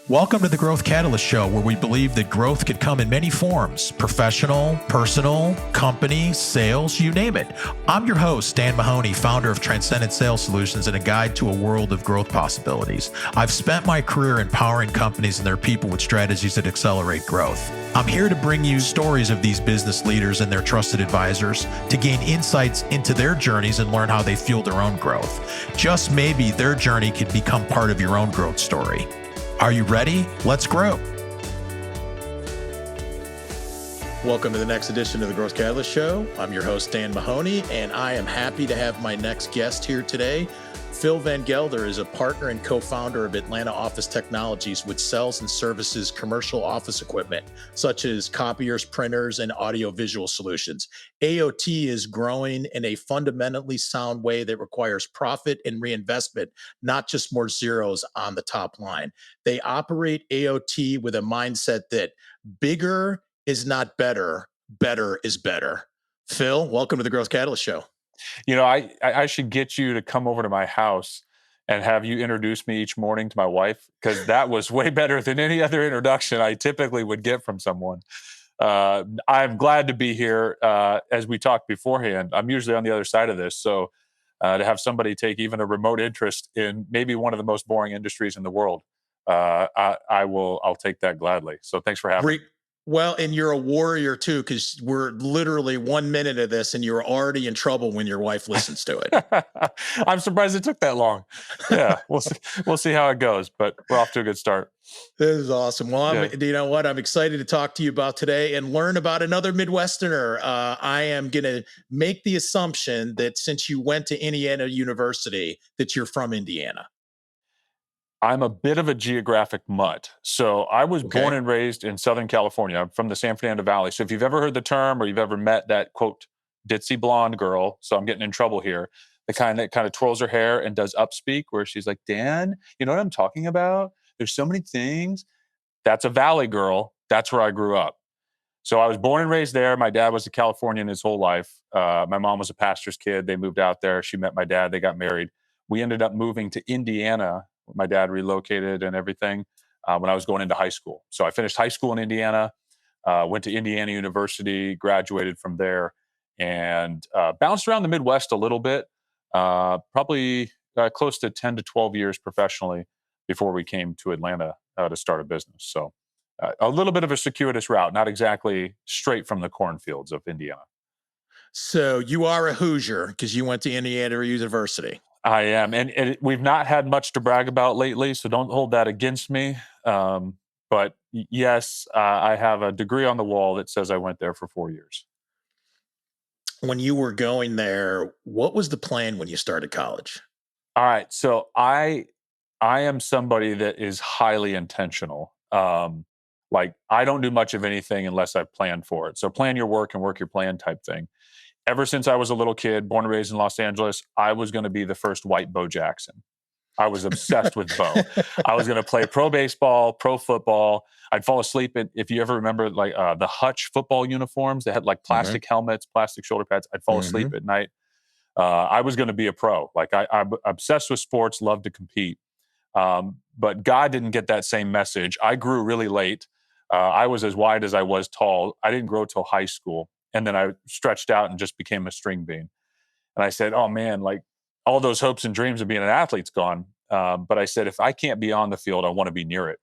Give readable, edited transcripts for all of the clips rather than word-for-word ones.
Welcome to the Growth Catalyst Show, where we believe that growth could come in many forms: professional, personal, company, sales, you name it. I'm your host, Dan Mahoney, founder of Transcendent Sales Solutions and a guide to a world of growth possibilities. I've spent my career empowering companies and their people with strategies that accelerate growth. I'm here to bring you stories of these business leaders and their trusted advisors to gain insights into their journeys and learn how they fuel their own growth. Just maybe their journey could become part of your own growth story. Are you ready? Let's grow. Welcome to the next edition of the Growth Catalyst Show. I'm your host, Dan Mahoney, and I am happy to have my next guest here today. Phil Van Gelder is a partner and co-founder of Atlanta Office Technologies, which sells and services commercial office equipment, such as copiers, printers, and audiovisual solutions. AOT is growing in a fundamentally sound way that requires profit and reinvestment, not just more zeros on the top line. They operate AOT with a mindset that bigger is not better, better is better. Phil, welcome to the Growth Catalyst Show. You know, I should get you to come over to my house and have you introduce me each morning to my wife, because that was way better than any other introduction I typically would get from someone. I'm glad to be here. As we talked beforehand, I'm usually on the other side of this. So to have somebody take even a remote interest in maybe one of the most boring industries in the world, I'll take that gladly. So thanks for having me. Well, and you're a warrior too, because we're literally 1 minute of this and you're already in trouble when your wife listens to it. I'm surprised it took that long. Yeah, we'll see how it goes, but we're off to a good start. This is awesome. Well, you know what? I'm excited to talk to you about today and learn about another Midwesterner. I am going to make the assumption that since you went to Indiana University, that you're from Indiana. I'm a bit of a geographic mutt. So I was born and raised in Southern California. I'm from the San Fernando Valley. So if you've ever heard the term or you've ever met that, quote, ditzy blonde girl, so I'm getting in trouble here, the kind that kind of twirls her hair and does upspeak, where she's like, Dan, you know what I'm talking about? There's so many things. That's a Valley girl. That's where I grew up. So I was born and raised there. My dad was a Californian his whole life. My mom was a pastor's kid. They moved out there. She met my dad. They got married. We ended up moving to Indiana. My dad relocated and everything when I was going into high school. So I finished high school in Indiana, went to Indiana University, graduated from there, and bounced around the Midwest a little bit, probably close to 10 to 12 years professionally before we came to Atlanta to start a business. So a little bit of a circuitous route, not exactly straight from the cornfields of Indiana. So you are a Hoosier because you went to Indiana University. I am. And we've not had much to brag about lately, so don't hold that against me. But yes, I have a degree on the wall that says I went there for 4 years. When you were going there, what was the plan when you started college? All right. So I am somebody that is highly intentional. Like I don't do much of anything unless I've planned for it. So plan your work and work your plan type thing. Ever since I was a little kid, born and raised in Los Angeles, I was going to be the first white Bo Jackson. I was obsessed with Bo. I was going to play pro baseball, pro football. I'd fall asleep if you ever remember like the Hutch football uniforms, they had like plastic helmets, plastic shoulder pads. I'd fall asleep at night. I was going to be a pro. Like I'm obsessed with sports, love to compete. But God didn't get that same message. I grew really late. I was as wide as I was tall. I didn't grow till high school. And then I stretched out and just became a string bean. And I said, oh man, like all those hopes and dreams of being an athlete's gone. But I said, if I can't be on the field, I want to be near it.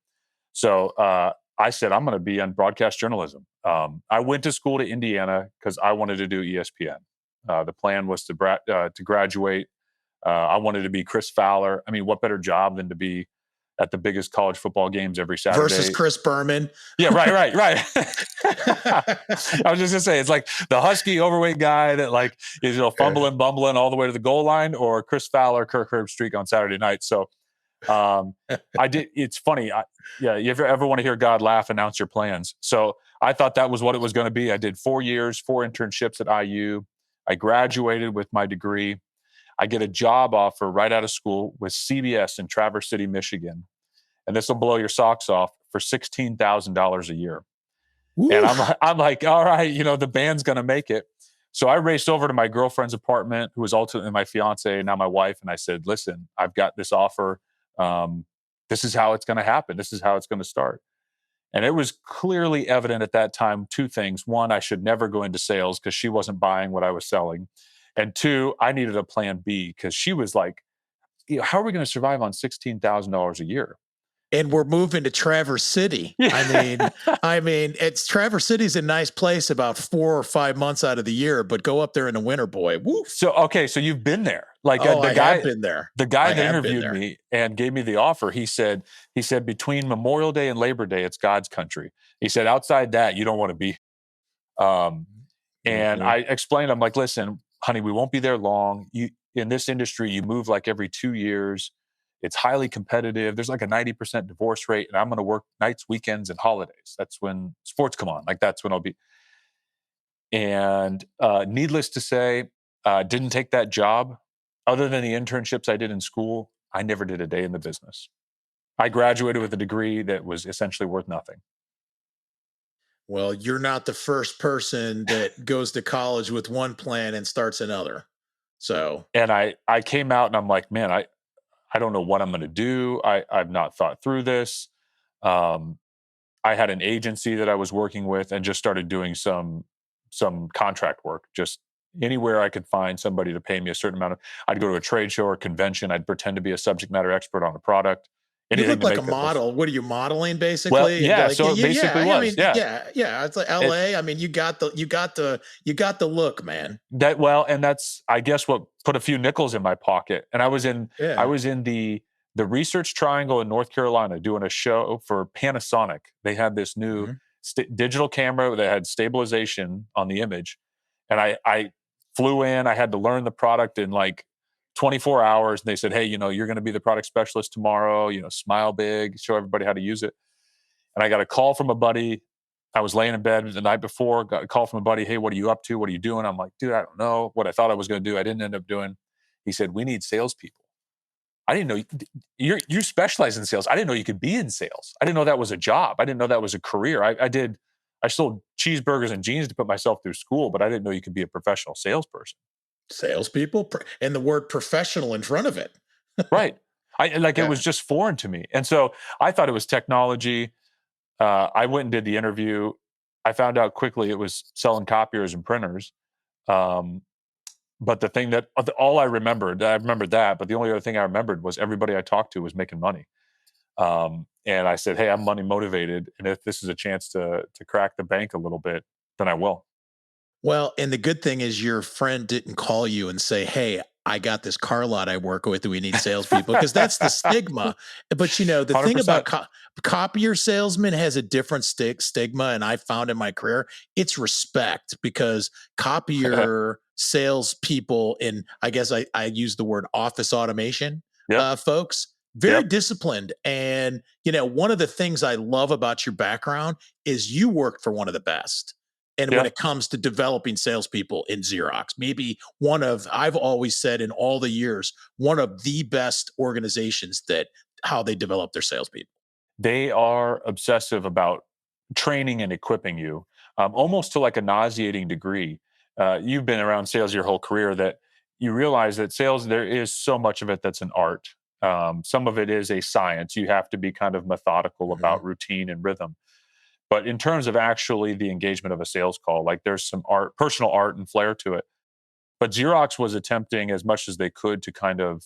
So I said, I'm going to be on broadcast journalism. I went to school to Indiana because I wanted to do ESPN. The plan was to graduate. I wanted to be Chris Fowler. I mean, what better job than to be at the biggest college football games every Saturday. Versus Chris Berman. Yeah, right. I was just gonna say, it's like the husky, overweight guy that like is fumbling, bumbling all the way to the goal line, or Chris Fowler, Kirk Herbstreit on Saturday night. So I did. It's funny. You ever want to hear God laugh? Announce your plans. So I thought that was what it was going to be. I did 4 years, 4 internships at IU. I graduated with my degree. I get a job offer right out of school with CBS in Traverse City, Michigan. And this will blow your socks off, for $16,000 a year. Oof. And I'm like, all right, the band's going to make it. So I raced over to my girlfriend's apartment, who was ultimately my fiance and now my wife. And I said, listen, I've got this offer. This is how it's going to happen. This is how it's going to start. And it was clearly evident at that time, two things. One, I should never go into sales because she wasn't buying what I was selling. And two, I needed a plan B because she was like, how are we going to survive on $16,000 a year? And we're moving to Traverse City. Yeah. It's Traverse City's a nice place about 4 or 5 months out of the year, but go up there in the winter, boy. Woof. So you've been there. Like I have been there. the guy I that have been interviewed there. me and gave me the offer, he said between Memorial Day and Labor Day, it's God's country. He said, outside that, you don't want to be. Um, and Mhm. I explained, I'm like, listen, honey, we won't be there long. You in this industry, you move like every 2 years. It's highly competitive. There's like a 90% divorce rate, and I'm going to work nights, weekends, and holidays. That's when sports come on. Like that's when I'll be. And needless to say, didn't take that job. Other than the internships I did in school, I never did a day in the business. I graduated with a degree that was essentially worth nothing. Well, you're not the first person that goes to college with one plan and starts another. So, And I came out and I'm like, man, I don't know what I'm going to do. I've not thought through this. Um, I had an agency that I was working with and just started doing some contract work. Just anywhere I could find somebody to pay me a certain amount of. I'd go to a trade show or convention. I'd pretend to be a subject matter expert on a product. you Anything look to like a make that list. model. What are you modeling Well, basically? And yeah. like, So it basically was, yeah. yeah. It's like It, LA. I mean, you got the look, man. and that's I guess what put a few nickels in my pocket. And I Yeah. was in the Research Triangle in North Carolina doing a show for Panasonic. They had this new Mhm. digital camera that had stabilization on the image, and I flew in. I had to learn the product in like 24 hours. And they said, hey, you're going to be the product specialist tomorrow. Smile big, show everybody how to use it. And I got a call from a buddy. I was laying in bed the night before, got a call from a buddy. Hey, what are you up to? What are you doing? I'm like, dude, I don't know what I thought I was going to do. I didn't end up doing. He said, we need salespeople. I didn't know you specialize in sales. I didn't know you could be in sales. I didn't know that was a job. I didn't know that was a career. I sold cheeseburgers and jeans to put myself through school, but I didn't know you could be a professional salesperson. Salespeople and the word professional in front of it. Right. It was Yeah. just foreign to me. And so I thought it was technology. I went and did the interview. I found out quickly it was selling copiers and printers. Um, but the thing that all I remembered that, but the only other thing I remembered was everybody I talked to was making money. And I said, hey, I'm money motivated. And if this is a chance to crack the bank a little bit, then I will. Well, and the good thing is your friend didn't call you and say, "Hey, I got this car lot I work with. We need salespeople," because that's the stigma. But the thing about 100%. copier salesman has a different stigma, and I found in my career it's respect because copier salespeople, and I guess I use the word office automation, Yep. folks, very Yep. disciplined. And one of the things I love about your background is you worked for one of the best. And when Yeah. it comes to developing salespeople in Xerox, maybe I've always said in all the years, one of the best organizations that how they develop their salespeople. They are obsessive about training and equipping you, almost to like a nauseating degree. You've been around sales your whole career that you realize that sales, there is so much of it that's an art. Some of it is a science. You have to be kind of methodical Mhm. about routine and rhythm. But in terms of actually the engagement of a sales call, like there's some art, personal art and flair to it. But Xerox was attempting as much as they could to kind of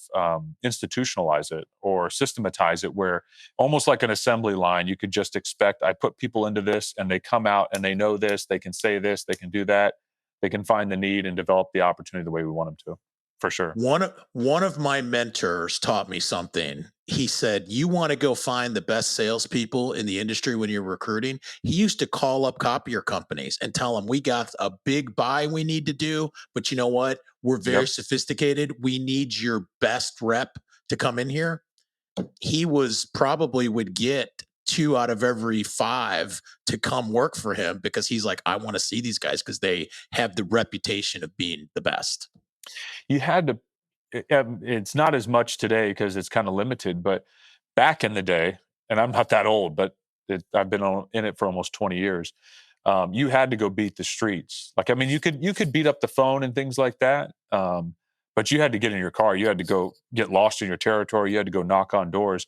institutionalize it or systematize it, where almost like an assembly line, you could just expect I put people into this and they come out and they know this, they can say this, they can do that, they can find the need and develop the opportunity the way we want them to, for sure. One of my mentors taught me something. He said, "You want to go find the best salespeople in the industry when you're recruiting." He used to call up copier companies and tell them, "We got a big buy we need to do, but you know what? We're very Yep. sophisticated. We need your best rep to come in here." He was probably would get 2 out of every 5 to come work for him because he's like, "I want to see these guys because they have the reputation of being the best." You had to, it's not as much today because it's kind of limited, but back in the day, and I'm not that old, but I've been in it for almost 20 years. You had to go beat the streets. Like, I mean, you could beat up the phone and things like that, but you had to get in your car. You had to go get lost in your territory. You had to go knock on doors.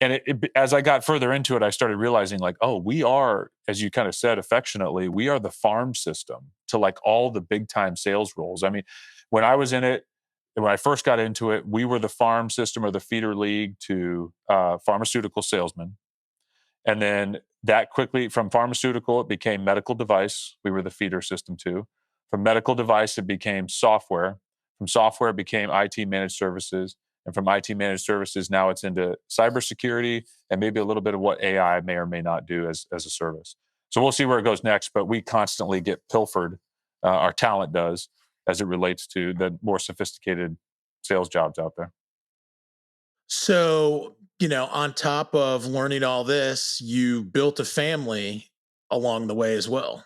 And as I got further into it, I started realizing like, oh, we are, as you kind of said affectionately, we are the farm system to like all the big time sales roles. I mean, when I was in it, when I first got into it, we were the farm system or the feeder league to pharmaceutical salesmen. And then that quickly, from pharmaceutical, it became medical device. We were the feeder system too. From medical device, it became software. From software, it became IT managed services. And from IT managed services, now it's into cybersecurity and maybe a little bit of what AI may or may not do as a service. So we'll see where it goes next, but we constantly get pilfered, our talent does, as it relates to the more sophisticated sales jobs out there. So, on top of learning all this, you built a family along the way as well.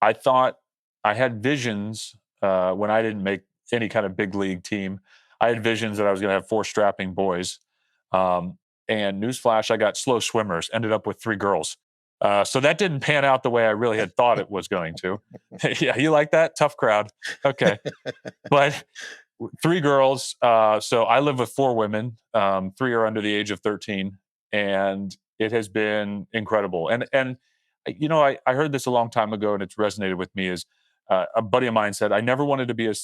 I thought I had visions when I didn't make any kind of big league team. I had visions that I was going to have four strapping boys. Um, and newsflash, I got slow swimmers, ended up with three girls. So that didn't pan out the way I really had thought it was going to. Yeah, you like that? Tough crowd. Okay. But three girls. So I live with four women. Three are under the age of 13, and it has been incredible. And I heard this a long time ago, and it's resonated with me. Is a buddy of mine said I never wanted to be a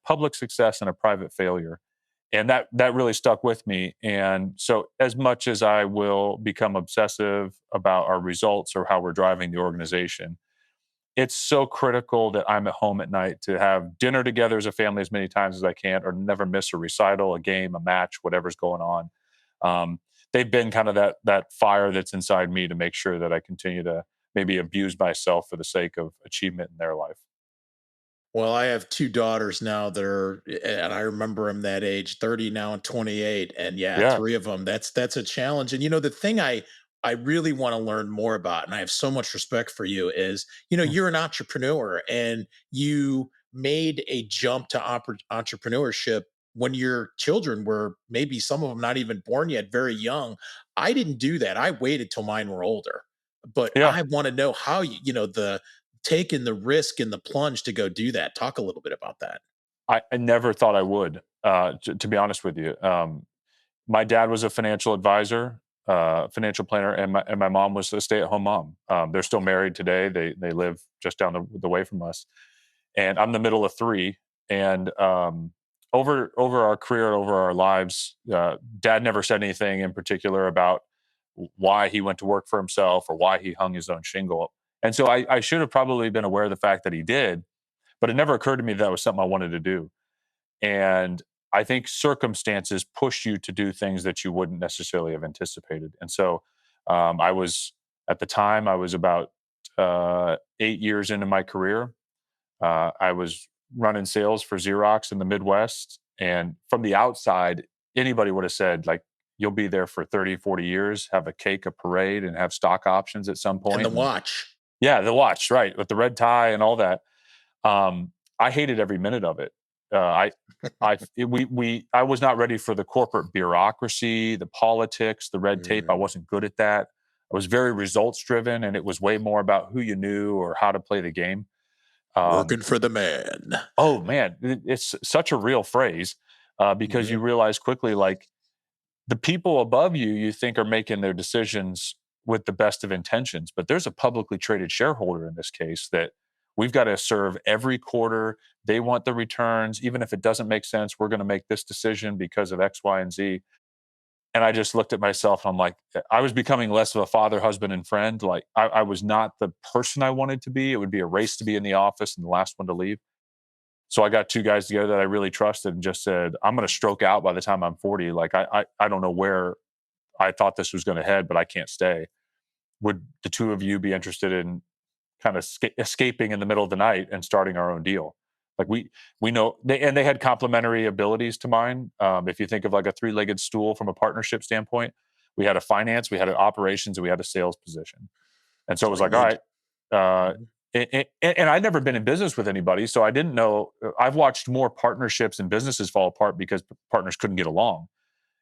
public success and a private failure, and that really stuck with me. And so, as much as I will become obsessive about our results or how we're driving the organization, it's so critical that I'm at home at night to have dinner together as a family as many times as I can, or never miss a recital, a game, a match, whatever's going on. Um, they've been kind of that fire that's inside me to make sure that I continue to maybe abuse myself for the sake of achievement in their life. Well, I have two daughters now that are, and I remember them that age, 30 now and 28. And yeah, Yeah. three of them. That's a challenge. And the thing I really want to learn more about, and I have so much respect for you, is Mm. you're an entrepreneur and you made a jump to entrepreneurship when your children were maybe some of them not even born yet, very young. I didn't do that. I waited till mine were older. But Yeah. I want to know how the taking the risk and the plunge to go do that. Talk a little bit about that. I never thought I would, to be honest with you. My dad was a financial advisor, financial planner, and my mom was a stay at home mom. They're still married today. They live just down the way from us, and I'm the middle of three. And over our career, over our lives, Dad never said anything in particular about why he went to work for himself or why he hung his own shingle. And so I should have probably been aware of the fact that he did, but it never occurred to me that was something I wanted to do. And I think circumstances push you to do things that you wouldn't necessarily have anticipated. And so I was, at the time, I was about 8 years into my career. I was running sales for Xerox in the Midwest. And from the outside, anybody would have said, like, you'll be there for 30, 40 years, have a cake, a parade, and have stock options at some And the point. And watch. yeah, the watch, right, with the red tie and all that. I hated every minute of it. I was not ready for the corporate bureaucracy, the politics, the red tape. I Mm, wasn't good at that. I was very results driven, and it was way more about who you knew or how to play the game. Um, working for the man. oh man, it's such a real phrase because you Mhm. realize quickly, like the people above you, you think are making their decisions with the best of intentions, but there's a publicly traded shareholder in this case that we've got to serve every quarter. They want the returns, even if it doesn't make sense. We're going to make this decision because of X, Y, and Z. And I just looked at myself and I'm like, I was becoming less of a father, husband, and friend. Like I was not the person I wanted to be. It would be a race to be in the office and the last one to leave. So I got two guys together that I really trusted and just said, I'm going to stroke out by the time I'm 40. Like I don't know where I thought this was going to head, but I can't stay. Would the two of you be interested in kind of escaping in the middle of the night and starting our own deal? Like we know they had complementary abilities to mine. If you think of like a three-legged stool from a partnership standpoint, we had a finance, we had an operations, and we had a sales position. And so it was like, all Brilliant. right. Uh, Mhm. and I'd never been in business with anybody, so I didn't know. I've watched more partnerships and businesses fall apart because partners couldn't get along.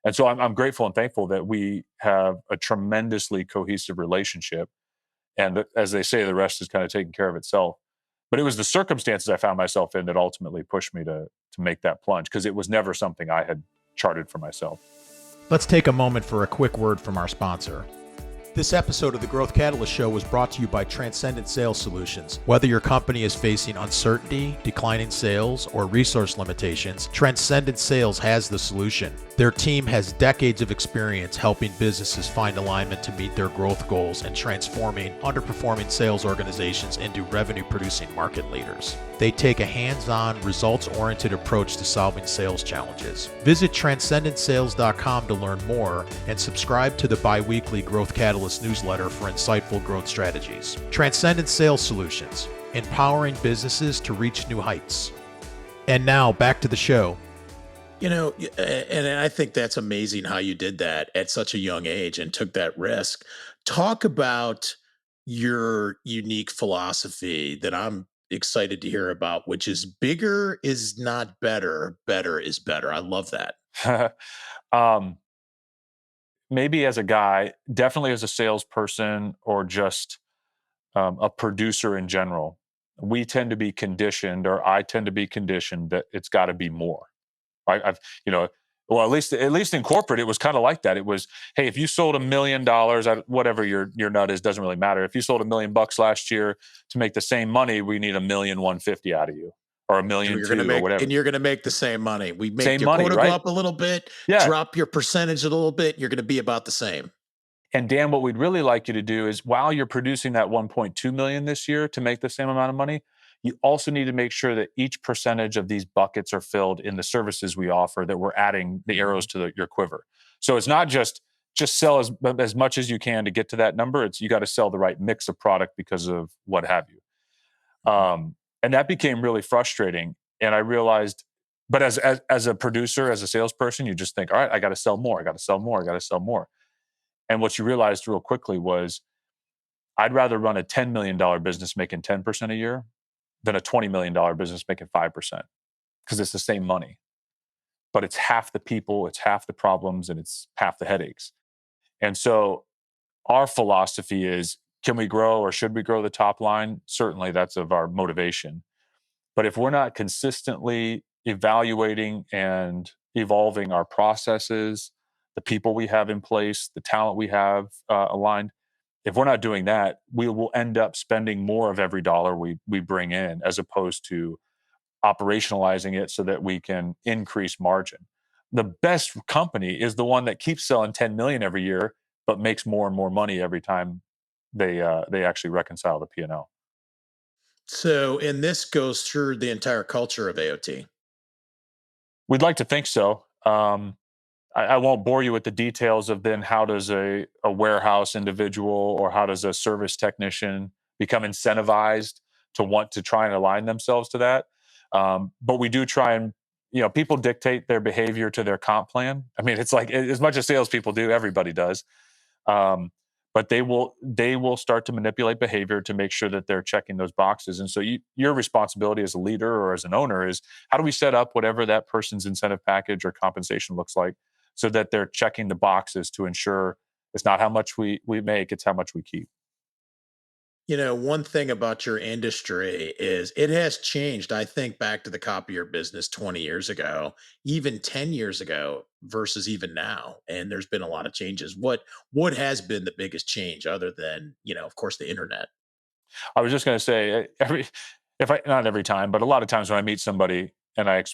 And so I'm grateful and thankful that we have a tremendously cohesive relationship. And as they say, the rest is kind of taking care of itself. But it was the circumstances I found myself in that ultimately pushed me to make that plunge because it was never something I had charted for myself. Let's take a moment for a quick word from our sponsor. This episode of the Growth Catalyst Show was brought to you by Transcendent Sales Solutions. Whether your company is facing uncertainty, declining sales, or resource limitations, Transcendent Sales has the solution. Their team has decades of experience helping businesses find alignment to meet their growth goals and transforming underperforming sales organizations into revenue-producing market leaders. They take a hands-on, results-oriented approach to solving sales challenges. Visit transcendentsales.com to learn more and subscribe to the bi-weekly Growth Catalyst newsletter for insightful growth strategies. Transcendent Sales Solutions, empowering businesses to reach new heights. And now back to the show. And I think that's amazing how you did that at such a young age and took that risk. Talk about your unique philosophy that I'm excited to hear about, which is bigger is not better, better is better. I love that. um, Maybe as a guy, definitely as a salesperson or just a producer in general, we tend to be conditioned, or I tend to be conditioned that it's got to be more. I've, well, at least in corporate, it was kind of like that. It was, hey, if you sold $1 million, whatever your nut is, doesn't really matter. If you sold $1 million last year, to make the same money, we need 1,150,000 out of you, or a And million two, or whatever. you're gonna make the same money. We make Same your money, quota go right? up a little bit, Yeah. drop your percentage a little bit, you're gonna be about the same. And Dan, what we'd really like you to do is, while you're producing that 1.2 million this year to make the same amount of money, you also need to make sure that each percentage of these buckets are filled in the services we offer, that we're adding the arrows to your quiver. So it's not just sell as much as you can to get to that number. It's, you got to sell the right mix of product because of what have you. And that became really frustrating. And I realized, but as a producer, as a salesperson, you just think, all right, I got to sell more. I got to sell more. I got to sell more. And what you realized real quickly was, I'd rather run a $10 million business making 10% a year than a $20 million business making 5%, because it's the same money, but it's half the people, it's half the problems, and it's half the headaches. And so our philosophy is, can we grow, or should we grow the top line? Certainly that's of our motivation. But if we're not consistently evaluating and evolving our processes, the people we have in place, the talent we have aligned, if we're not doing that, we will end up spending more of every dollar we bring in, as opposed to operationalizing it so that we can increase margin. The best company is the one that keeps selling 10 million every year, but makes more and more money every time they actually reconcile the P&L. So, and this goes through the entire culture of AOT. We'd like to think so. I won't bore you with the details of then how does a warehouse individual, or how does a service technician become incentivized to want to try and align themselves to that. But we do try and, people dictate their behavior to their comp plan. I mean, it's like, as much as salespeople do, everybody does. Um, but they will start to manipulate behavior to make sure that they're checking those boxes. And so your responsibility as a leader or as an owner is, how do we set up whatever that person's incentive package or compensation looks like, so that they're checking the boxes to ensure it's not how much we make, it's how much we keep. One thing about your industry is it has changed. I think back to the copier business 20 years ago, even 10 years ago versus even now. And there's been a lot of changes. What has been the biggest change other than, of course, the internet? I was just going to say, if I not every time, but a lot of times when I meet somebody and I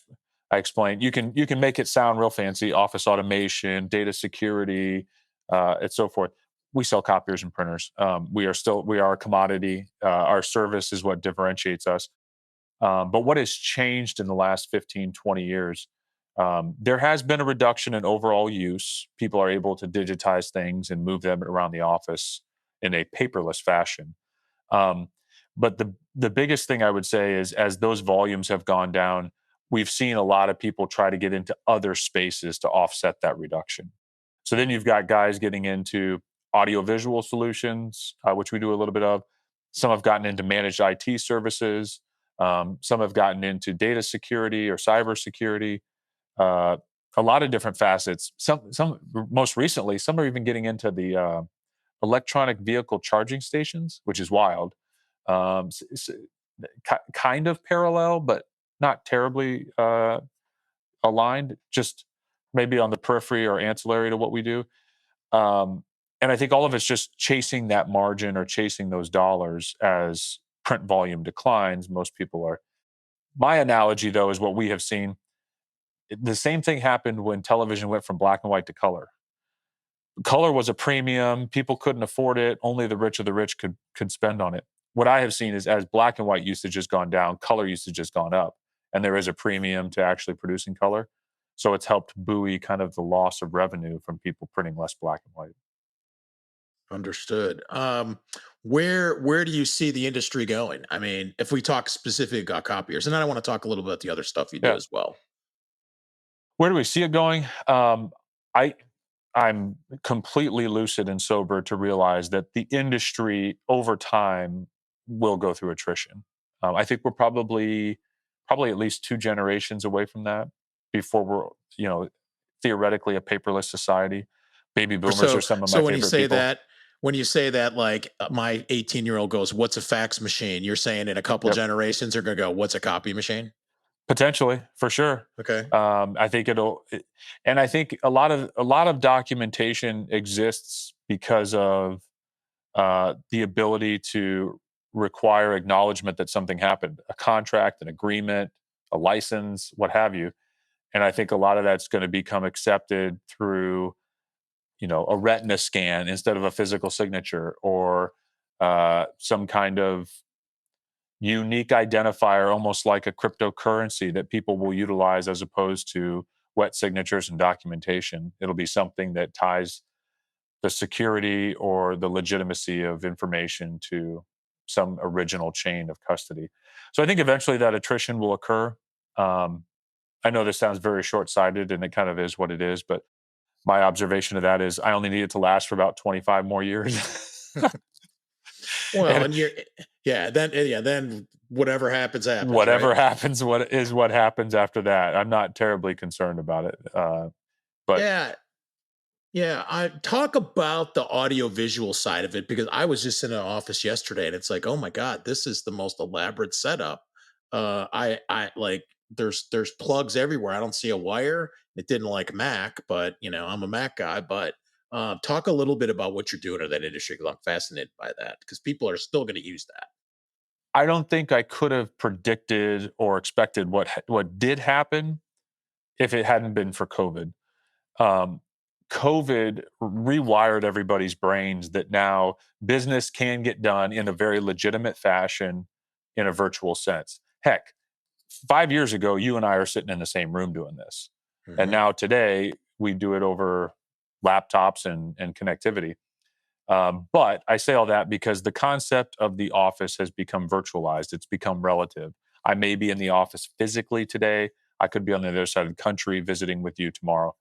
explain, you can make it sound real fancy: office automation, data security, and so forth. We sell copiers and printers. We are a commodity. Our service is what differentiates us. But what has changed in the last 15, 20 years? There has been a reduction in overall use. People are able to digitize things and move them around the office in a paperless fashion. Um, but the biggest thing I would say is, as those volumes have gone down, we've seen a lot of people try to get into other spaces to offset that reduction. So then you've got guys getting into audiovisual solutions, which we do a little bit of. Some have gotten into managed IT services. Some have gotten into data security or cyber security. Uh, a lot of different facets. Some most recently, some are even getting into the electronic vehicle charging stations, which is wild. Kind of parallel, but not terribly aligned. Just maybe on the periphery or ancillary to what we do. Um, and I think all of it's just chasing that margin or chasing those dollars as print volume declines. Most people are. My analogy, though, is what we have seen. The same thing happened when television went from black and white to color. Color was a premium. People couldn't afford it. Only the rich of the rich could spend on it. What I have seen is as black and white usage has gone down, color usage has gone up, and there is a premium to actually producing color. So it's helped buoy kind of the loss of revenue from people printing less black and white. Understood. Where do you see the industry going? I mean, if we talk specific copiers, and then I want to talk a little bit about the other stuff you do Yeah. as well. Where do we see it going? I I'm completely lucid and sober to realize that the industry over time will go through attrition. I think we're probably at least 2 generations away from that before we're theoretically a paperless society. Baby boomers are So, some of my so when you favorite say people. that, like my 18-year-old goes, "What's a fax machine?" You're saying in a couple Yep. generations they're gonna go, "What's a copy machine?" Potentially, for sure. Okay. I think and I think a lot of documentation exists because of the ability to require acknowledgement that something happened, a contract, an agreement, a license, what have you. And I think a lot of that's going to become accepted through, a retina scan instead of a physical signature, or some kind of unique identifier, almost like a cryptocurrency that people will utilize as opposed to wet signatures and documentation. It'll be something that ties the security or the legitimacy of information to some original chain of custody. So I think eventually that attrition will occur. Um, I know this sounds very short sighted and it kind of is what it is, but my observation of that is I only need it to last for about 25 more years. Well, And and then whatever happens happens, right? whatever happens, what happens after that. I'm not terribly concerned about it. But Yeah, yeah, I talk about the audio visual side of it because I was just in an office yesterday and it's like, oh my God, this is the most elaborate setup. I like there's plugs everywhere. I don't see a wire. It didn't like Mac, but I'm a Mac guy. But talk a little bit about what you're doing in that industry because I'm fascinated by that because people are still going to use that. I don't think I could have predicted or expected what did happen if it hadn't been for COVID. um, COVID rewired everybody's brains that now business can get done in a very legitimate fashion in a virtual sense. Heck, 5 years ago, you and I are sitting in the same room doing this. And Mhm. now today, we do it over laptops and connectivity. But I say all that because the concept of the office has become virtualized. It's become relative. I may be in the office physically today. I could be on the other side of the country visiting with you tomorrow.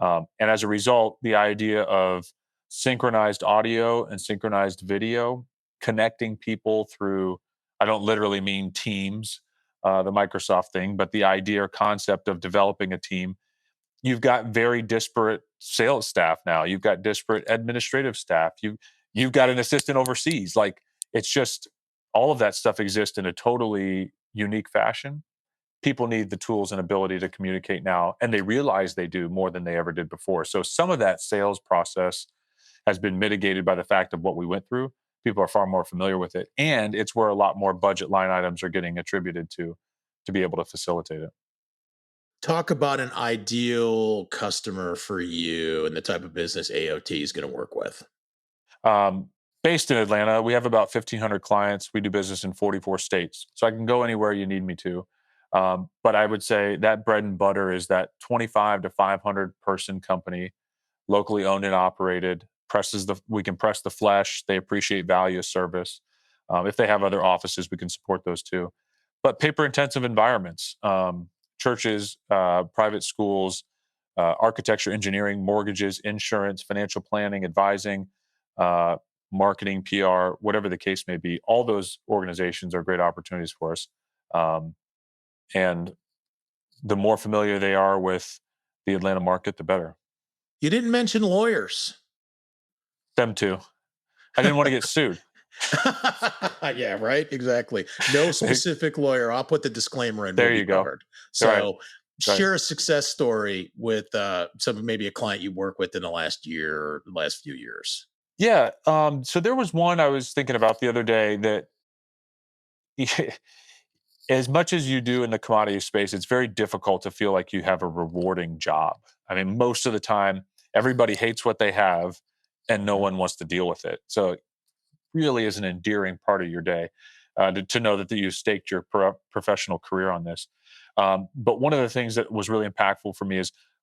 And as a result, the idea of synchronized audio and synchronized video, connecting people through, I don't literally mean Teams, the Microsoft thing, but the idea or concept of developing a team. You've got very disparate sales staff now. You've got disparate administrative staff. You've got an assistant overseas. Like it's just all of that stuff exists in a totally unique fashion. People need the tools and ability to communicate now, and they realize they do more than they ever did before. So some of that sales process has been mitigated by the fact of what we went through. People are far more familiar with it, and it's where a lot more budget line items are getting attributed to be able to facilitate it. Talk about an ideal customer for you and the type of business AOT is going to work with. Um, Based in Atlanta, we have about 1,500 clients. We do business in 44 states, so I can go anywhere you need me to. But I would say that bread and butter is that 25 to 500 person company, locally owned and operated. We can press the flesh. They appreciate value of service. If they have other offices, we can support those too. But paper intensive environments, churches, private schools, architecture, engineering, mortgages, insurance, financial planning, advising, uh, marketing, PR, whatever the case may be. All those organizations are great opportunities for us. Um, and the more familiar they are with the Atlanta market, the better. You didn't mention lawyers. Them too. I didn't want to get sued. Yeah, right. Exactly. No specific lawyer. I'll put the disclaimer in. We'll There be you go. covered. All right. So, Right. Share a success story with maybe a client you work with in the last year or the last few years. Yeah. So there was one I was thinking about the other day that as much as you do in the commodity space, it's very difficult to feel like you have a rewarding job. I mean, most of the time, everybody hates what they have and no Mhm. one wants to deal with it. So it really is an endearing part of your day to know that you staked your professional career on this. But one of the things that was really impactful for me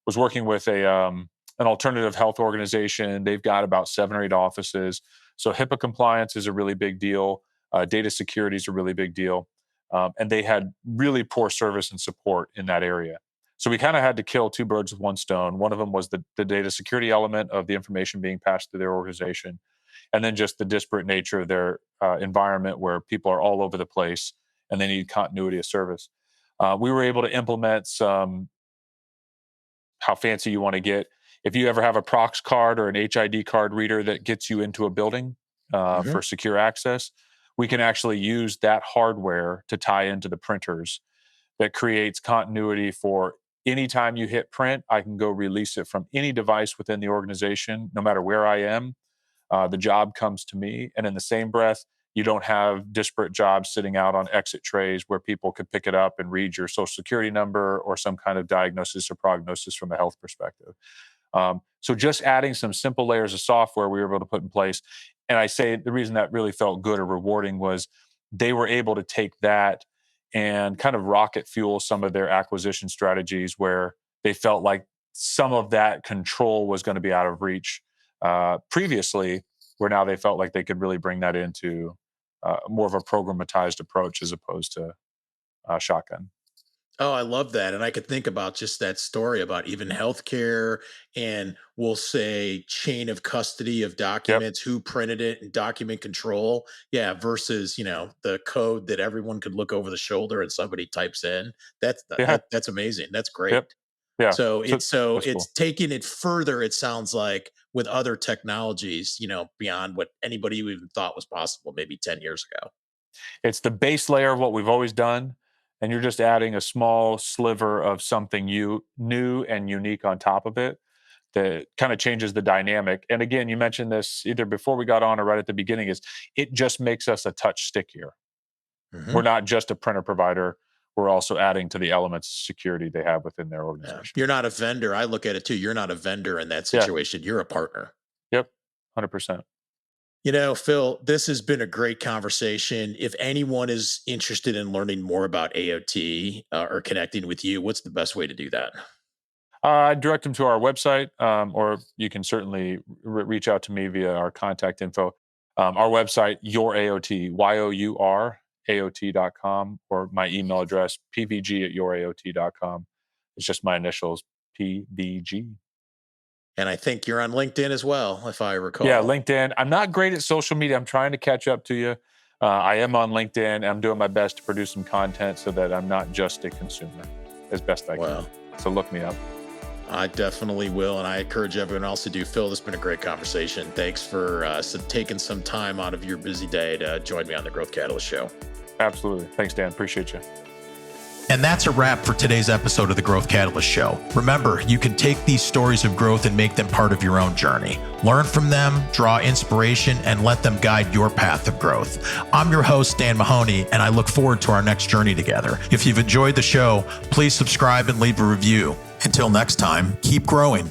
was working with an alternative health organization. They've got about 7 or 8 offices. So HIPAA compliance is a really big deal. Data security is a really big deal. And they had really poor service and support in that area. So we kind of had to kill two birds with one stone. One of them was the data security element of the information being passed to their organization, and then just the disparate nature of their environment where people are all over the place and they need continuity of service. We were able to implement some, how fancy you want to get. If you ever have a Prox card or an HID card reader that gets you into a building for Mhm. secure access, we can actually use that hardware to tie into the printers that creates continuity for anytime you hit print, I can go release it from any device within the organization, no matter where I am. The job comes to me. And in the same breath, you don't have disparate jobs sitting out on exit trays where people could pick it up and read your social security number or some kind of diagnosis or prognosis from a health perspective. So just adding some simple layers of software we were able to put in place. And I say the reason that really felt good or rewarding was they were able to take that and kind of rocket fuel some of their acquisition strategies where they felt like some of that control was going to be out of reach previously, where now they felt like they could really bring that into more of a programmatized approach as opposed to shotgun. Oh, I love that. And I could think about just that story about even healthcare and we'll say chain of custody of Yep. documents, who printed it and document control. Yeah. Versus, the code that everyone could look over the shoulder and somebody types in. Yeah. That's amazing. That's great. Yep. Yeah. So So so that's it's cool. taking it further, it sounds like, with other technologies, beyond what anybody even thought was possible maybe 10 years ago. It's the base layer of what we've always done, and you're just adding a small sliver of something new and unique on top of it that kind of changes the dynamic. And again, you mentioned this either before we got on or right at the beginning, is it just makes us a touch stickier. We're Mhm. not just a printer provider, we're also adding to the elements of security they have within their Yeah. organization. You're not a vendor. I look at it too. You're not a vendor in that Yeah. situation. You're a partner. Yep. 100%. Phil, this has been a great conversation. If anyone is interested in learning more about AOT or connecting with you, what's the best way to do that? Direct them to our website, or you can certainly reach out to me via our contact info. Our website, your AOT, YOUR, AOT.com, or my email address, pvg at youraot.com. It's just my initials, PVG. And I think you're on LinkedIn as well, if I Yeah, recall. LinkedIn. I'm not great at social media. I'm trying to catch up to you. I am on LinkedIn. I'm doing my best to produce some content so that I'm not just a consumer as best I can. Well, So look me up. I definitely will. And I encourage everyone else to do. Phil, this has been a great conversation. Thanks for taking some time out of your busy day to join me on the Growth Catalyst Show. Absolutely. Thanks, Dan. Appreciate you. And that's a wrap for today's episode of the Growth Catalyst Show. Remember, you can take these stories of growth and make them part of your own journey. Learn from them, draw inspiration, and let them guide your path of growth. I'm your host, Dan Mahoney, and I look forward to our next journey together. If you've enjoyed the show, please subscribe and leave a review. Until next time, keep growing.